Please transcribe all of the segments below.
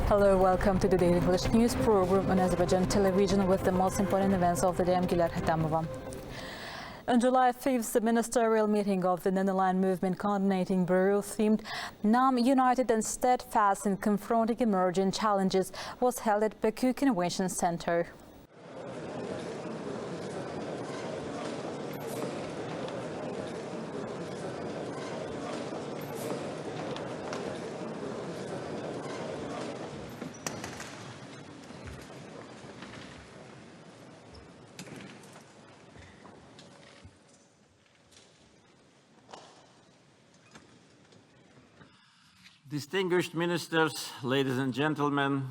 Hello, welcome to the Daily Village News program on Azərbaycan Televiziya with the most important events of the day. I'm Gülər Hətamova. On July 5th, the ministerial meeting of the Non-Aligned Movement Coordinating Bureau themed NAM United and Steadfast in Confronting Emerging Challenges was held at Baku Convention Center. Distinguished ministers, ladies and gentlemen,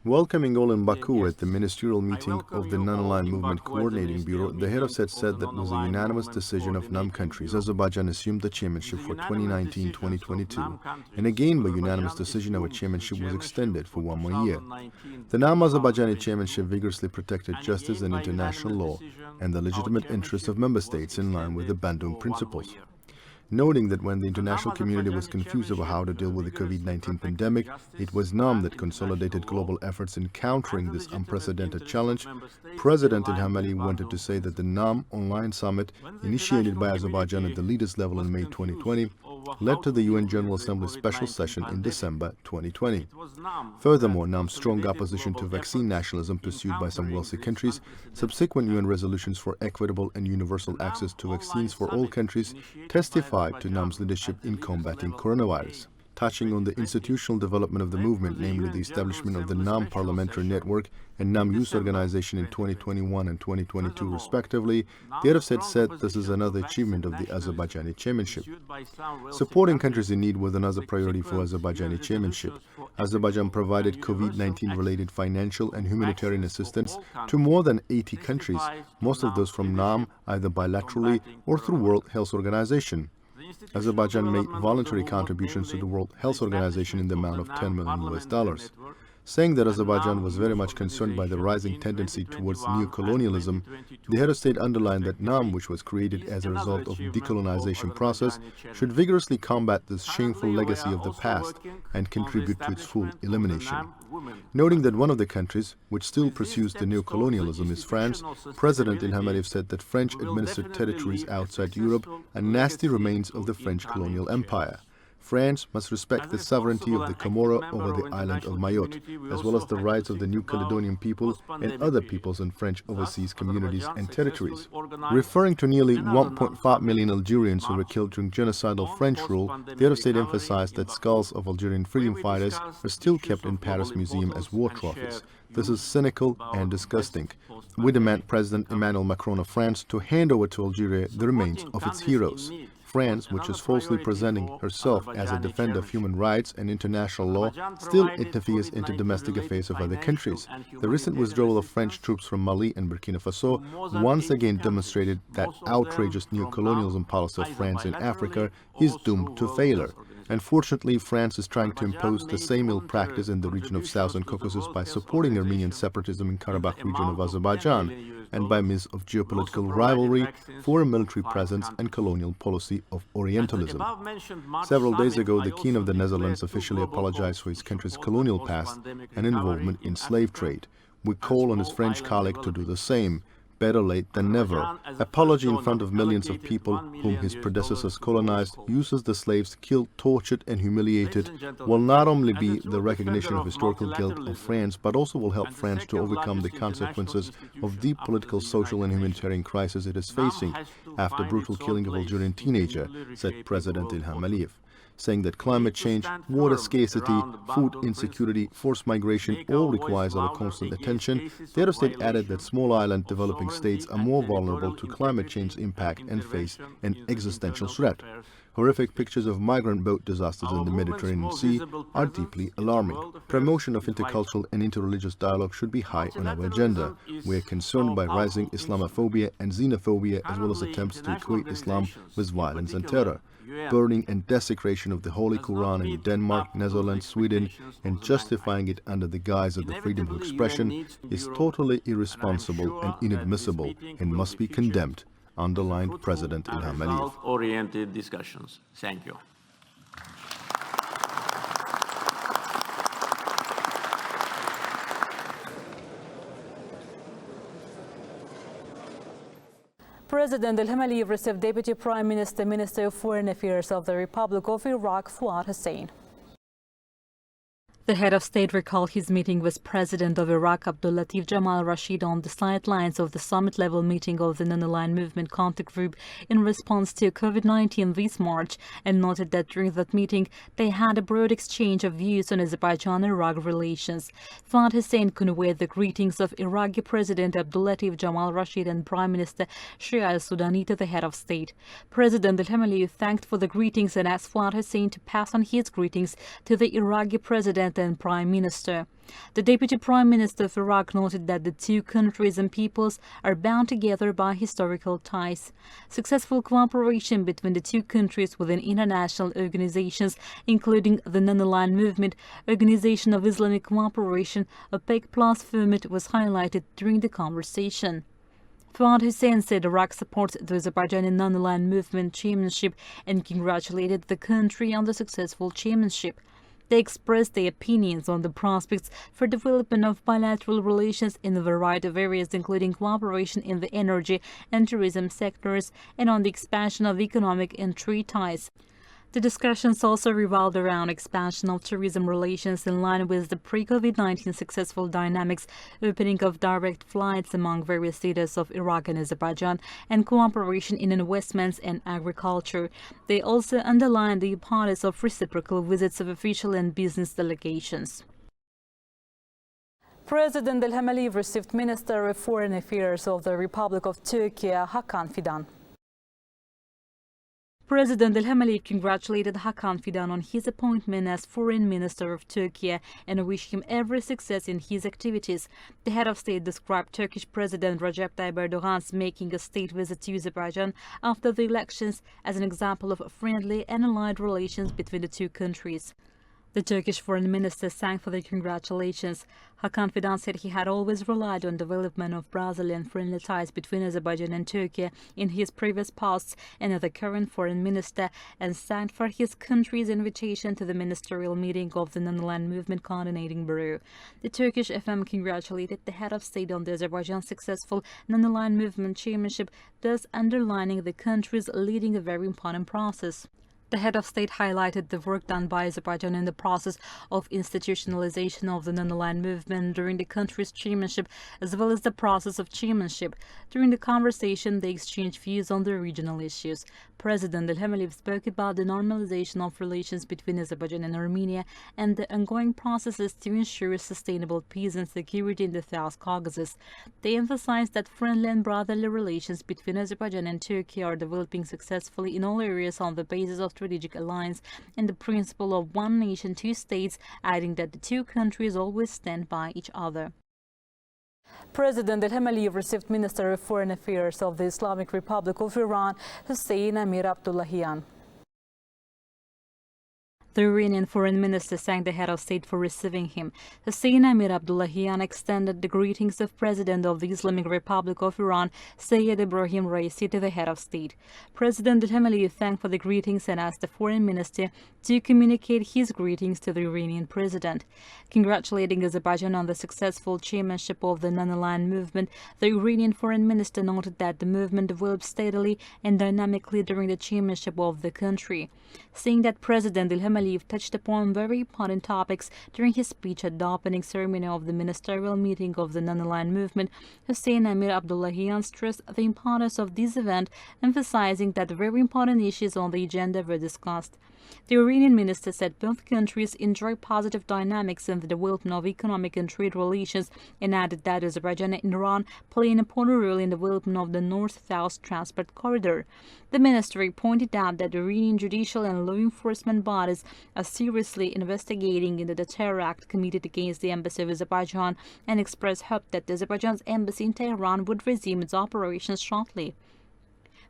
welcoming all in Baku at the ministerial meeting of the Non-Aligned Movement Coordinating Bureau, the head of said said that it was a unanimous decision of NAM countries. Azerbaijan assumed the chairmanship for 2019-2022, and again by unanimous decision our chairmanship was extended for 1 more year. The NAM Azerbaijani chairmanship vigorously protected justice and international law and the legitimate interests of member states in line with the Bandung principles. Noting that when the international community was confused about how to deal with the COVID-19 pandemic, it was NAM that consolidated global efforts in countering this unprecedented challenge, President Ilham wanted to say that the NAM online summit, initiated by Azerbaijan at the leaders level in May 2020, led to the UN General Assembly special session in December 2020. Furthermore, NAM's strong opposition to vaccine nationalism pursued by some wealthy countries, subsequent UN resolutions for equitable and universal access to vaccines for all countries testified to NAM's leadership in combating coronavirus. Touching on the institutional development of the movement, namely the establishment of the NAM Parliamentary Network and NAM Youth Organization in 2021 and 2022 respectively, the head of said this is another achievement of the Azerbaijani chairmanship. Supporting countries in need was another priority for Azerbaijani chairmanship. Azerbaijan provided COVID-19 related financial and humanitarian assistance to more than 80 countries, most of those from NAM either bilaterally or through World Health Organization. Azerbaijan made voluntary contributions to the World Health Organization in the amount of $10 million. Saying that Azerbaijan was very much concerned by the rising tendency towards neo-colonialism, the head of state underlined that NAM, which was created as a result of the decolonization process, should vigorously combat this shameful legacy of the past and contribute to its full elimination. Noting that one of the countries which still pursues the neo-colonialism is France, President Ilham said that French-administered territories outside Europe are nasty remains of the French colonial empire. France must respect the sovereignty of the Comoro over the island of Mayotte, as well as the rights of the New Caledonian people and other peoples in French overseas communities and territories. Referring to nearly 1.5 million Algerians who were killed during genocidal French rule, the head of state emphasized that skulls of Algerian freedom fighters are still kept in Paris Museum as war trophies. This is cynical and disgusting. We demand President Emmanuel Macron of France to hand over to Algeria the remains of its heroes. France, which is falsely presenting herself as a defender of human rights and international law, still interferes into domestic affairs of other countries. The recent withdrawal of French troops from Mali and Burkina Faso once again demonstrated that outrageous neo-colonialism policy of France in Africa is doomed to failure. Unfortunately, France is trying to impose the same ill practice in the region of Southern Caucasus by supporting Armenian separatism in Karabakh region of Azerbaijan, and by means of geopolitical rivalry, foreign military presence and colonial policy of Orientalism. Several days ago, the King of the Netherlands officially apologized for his country's colonial past and involvement in slave trade. We call on his French colleague to do the same. Better late than never. Apology in front of millions of people whom his predecessors colonized, uses the slaves killed, tortured and humiliated, will not only be the recognition of historical guilt of France, but also will help France to overcome the consequences of the political, social and humanitarian crisis it is facing after brutal killing of Algerian teenager, said President Ilham Aliyev. Saying that climate change, water scarcity, food insecurity, forced migration all requires our constant attention, the head of state added that small island developing states are more vulnerable to climate change impact and face an existential threat. Horrific pictures of migrant boat disasters in the Mediterranean Sea are deeply alarming. Promotion of intercultural and interreligious dialogue should be high on our agenda. We are concerned by rising Islamophobia and xenophobia, as well as attempts to equate Islam with violence and terror. Burning and desecration of the Holy Quran in Denmark, Netherlands, Sweden, and justifying it under the guise of the freedom of expression is totally irresponsible and inadmissible and must be condemned, underlined President Ilham. Oriented discussions. Thank you. President Ilham received Deputy Prime Minister, Minister of Foreign Affairs of the Republic of Iraq, Fuad Hussein. The head of state recalled his meeting with President of Iraq Abdul Latif Jamal Rashid on the sidelines of the summit-level meeting of the Non-Aligned Movement Contact Group in response to COVID-19 this March, and noted that during that meeting they had a broad exchange of views on Azerbaijan-Iraq relations. Fuad Hussein conveyed the greetings of Iraqi President Abdul Latif Jamal Rashid and Prime Minister Shia al-Sudani to the head of state. President Ilham thanked for the greetings and asked Fuad Hussein to pass on his greetings to the Iraqi President and Prime Minister. The Deputy Prime Minister of Iraq noted that the two countries and peoples are bound together by historical ties. Successful cooperation between the two countries within international organizations, including the Non-Aligned Movement, Organization of Islamic Cooperation, OPEC Plus format, was highlighted during the conversation. Fuad Hussein said Iraq supports the Azerbaijani Non-Aligned Movement chairmanship and congratulated the country on the successful chairmanship. They expressed their opinions on the prospects for development of bilateral relations in a variety of areas, including cooperation in the energy and tourism sectors, and on the expansion of economic and trade ties. The discussions also revolved around expansion of tourism relations in line with the pre-COVID-19 successful dynamics, opening of direct flights among various cities of Iraq and Azerbaijan, and cooperation in investments and agriculture. They also underlined the importance of reciprocal visits of official and business delegations. President Ilham received Minister of Foreign Affairs of the Republic of Turkey, Hakan Fidan. President Ilham congratulated Hakan Fidan on his appointment as Foreign Minister of Turkey and wished him every success in his activities. The head of state described Turkish President Recep Tayyip Erdogan's making a state visit to Azerbaijan after the elections as an example of friendly and allied relations between the two countries. The Turkish foreign minister sang for the congratulations. Hakan Fidan said he had always relied on development of Brazilian friendly ties between Azerbaijan and Turkey in his previous posts and as the current foreign minister, and thanked for his country's invitation to the ministerial meeting of the Non-Aligned Movement Coordinating Bureau. The Turkish FM congratulated the head of state on the Azerbaijan's successful Non-Aligned Movement chairmanship, thus underlining the country's leading a very important process. The head of state highlighted the work done by Azerbaijan in the process of institutionalization of the Non-Aligned Movement during the country's chairmanship, as well as the process of chairmanship. During the conversation, they exchanged views on the regional issues. President Ilham spoke about the normalization of relations between Azerbaijan and Armenia and the ongoing processes to ensure sustainable peace and security in the South Caucasus. They emphasized that friendly and brotherly relations between Azerbaijan and Turkey are developing successfully in all areas on the basis of strategic alliance and the principle of one nation, two states, adding that the two countries always stand by each other. President Ilham received Minister of Foreign Affairs of the Islamic Republic of Iran, Hussein Amir Abdullahian. The Iranian foreign minister thanked the head of state for receiving him. Hussein Amir Abdullahian extended the greetings of President of the Islamic Republic of Iran, Sayyid Ibrahim Raisi, to the head of state. President Ilham thanked for the greetings and asked the foreign minister to communicate his greetings to the Iranian president. Congratulating Azerbaijan on the successful chairmanship of the Non-Aligned Movement, the Iranian foreign minister noted that the movement developed steadily and dynamically during the chairmanship of the country. Saying that President Ilham touched upon very important topics during his speech at the opening ceremony of the ministerial meeting of the Non-Aligned Movement, Hussein Amir Abdullahian stressed the importance of this event, emphasizing that very important issues on the agenda were discussed. The Iranian minister said both countries enjoy positive dynamics in the development of economic and trade relations and added that Azerbaijan and Iran play an important role in the development of the North-South transport corridor. The ministry pointed out that the Iranian judicial and law enforcement bodies are seriously investigating into the terror act committed against the embassy of Azerbaijan and expressed hope that Azerbaijan's embassy in Tehran would resume its operations shortly.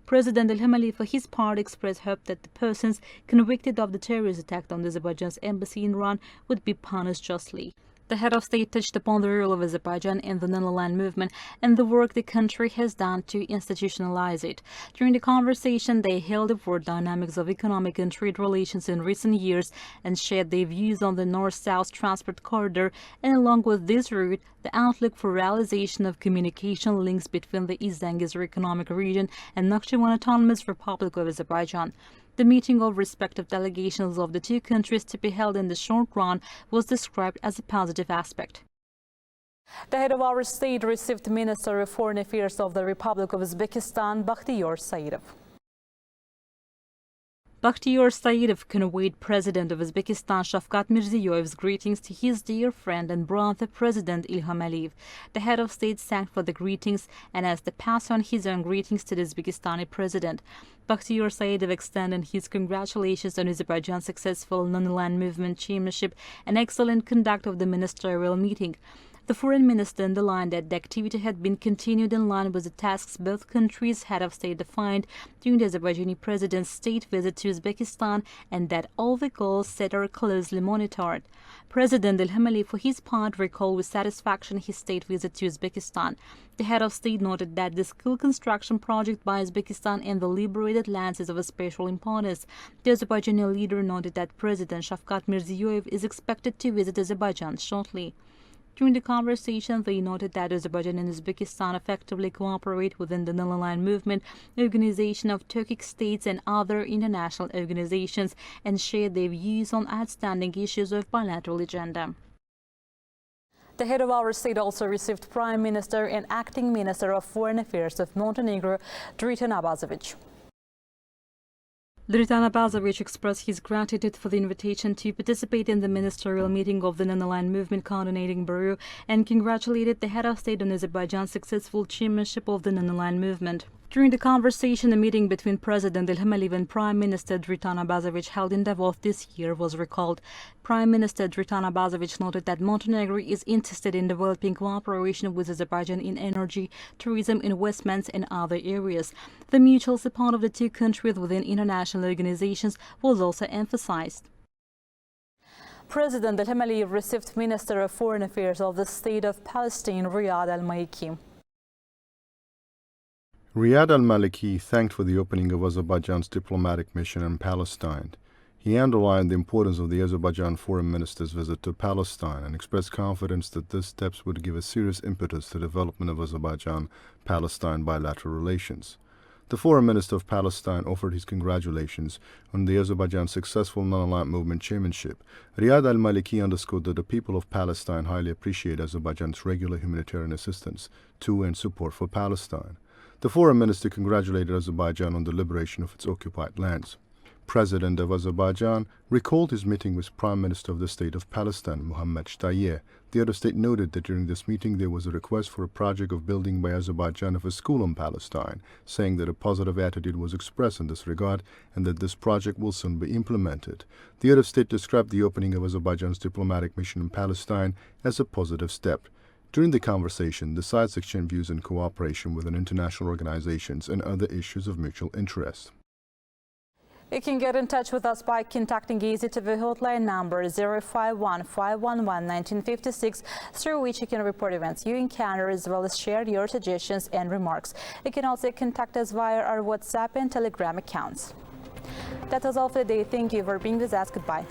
President Ilham, for his part, expressed hope that the persons convicted of the terrorist attack on Azerbaijan's embassy in Iran would be punished justly. The head of state touched upon the role of Azerbaijan in the non-aligned movement and the work the country has done to institutionalize it. During the conversation, they held up for dynamics of economic and trade relations in recent years and shared their views on the North-South transport corridor and, along with this route, the outlook for realization of communication links between the East Zangezur Economic Region and Nakhchivan Autonomous Republic of Azerbaijan. The meeting of respective delegations of the two countries to be held in the short run was described as a positive aspect. The head of our state received Minister of Foreign Affairs of the Republic of Uzbekistan, Bakhtiyar Saidov. Bakhtiyar Saidov conveyed President of Uzbekistan Shavkat Mirziyoyev's greetings to his dear friend and brother President Ilham. The head of state thanked for the greetings and asked to pass on his own greetings to the Uzbekistani president. Bakhtiyar Saidov extended his congratulations on Azerbaijan's successful non-aligned movement chairmanship and excellent conduct of the ministerial meeting. The foreign minister underlined that the activity had been continued in line with the tasks both countries' head of state defined during the Azerbaijani president's state visit to Uzbekistan and that all the goals set are closely monitored. President Ilham, for his part, recalled with satisfaction his state visit to Uzbekistan. The head of state noted that the school construction project by Uzbekistan in the liberated lands is of a special importance. The Azerbaijani leader noted that President Shavkat Mirziyoyev is expected to visit Azerbaijan shortly. During the conversation, they noted that Azerbaijan and Uzbekistan effectively cooperate within the non-aligned movement, Organization of Turkic States and other international organizations and shared their views on outstanding issues of bilateral agenda. The head of our state also received Prime Minister and Acting Minister of Foreign Affairs of Montenegro, Dritan Abazovic. Dritan Abazovic expressed his gratitude for the invitation to participate in the ministerial meeting of the Non-Aligned Movement Coordinating Bureau and congratulated the head of state on Azerbaijan's successful chairmanship of the Non-Aligned Movement. During the conversation, a meeting between President Ilham and Prime Minister Dritan Abazovic held in Davos this year was recalled. Prime Minister Dritan Abazovic noted that Montenegro is interested in developing cooperation with Azerbaijan in energy, tourism, investments, and other areas. The mutual support of the two countries within international organizations was also emphasized. President Ilham received Minister of Foreign Affairs of the State of Palestine, Riyad al-Maliki. Riyad al-Maliki thanked for the opening of Azerbaijan's diplomatic mission in Palestine. He underlined the importance of the Azerbaijan foreign minister's visit to Palestine and expressed confidence that these steps would give a serious impetus to the development of Azerbaijan-Palestine bilateral relations. The foreign minister of Palestine offered his congratulations on the Azerbaijan's successful non-aligned movement chairmanship. Riyad al-Maliki underscored that the people of Palestine highly appreciate Azerbaijan's regular humanitarian assistance to and support for Palestine. The foreign minister congratulated Azerbaijan on the liberation of its occupied lands. President of Azerbaijan recalled his meeting with Prime Minister of the State of Palestine, Mohammad Shtayyeh. The other state noted that during this meeting there was a request for a project of building by Azerbaijan of a school in Palestine, saying that a positive attitude was expressed in this regard and that this project will soon be implemented. The other state described the opening of Azerbaijan's diplomatic mission in Palestine as a positive step. During the conversation, the sides exchanged views in cooperation with international organizations and other issues of mutual interest. You can get in touch with us by contacting AzTV hotline number 051-511-1956, through which you can report events you encounter as well as share your suggestions and remarks. You can also contact us via our WhatsApp and Telegram accounts. That was all for the day. Thank you for being with us. Goodbye.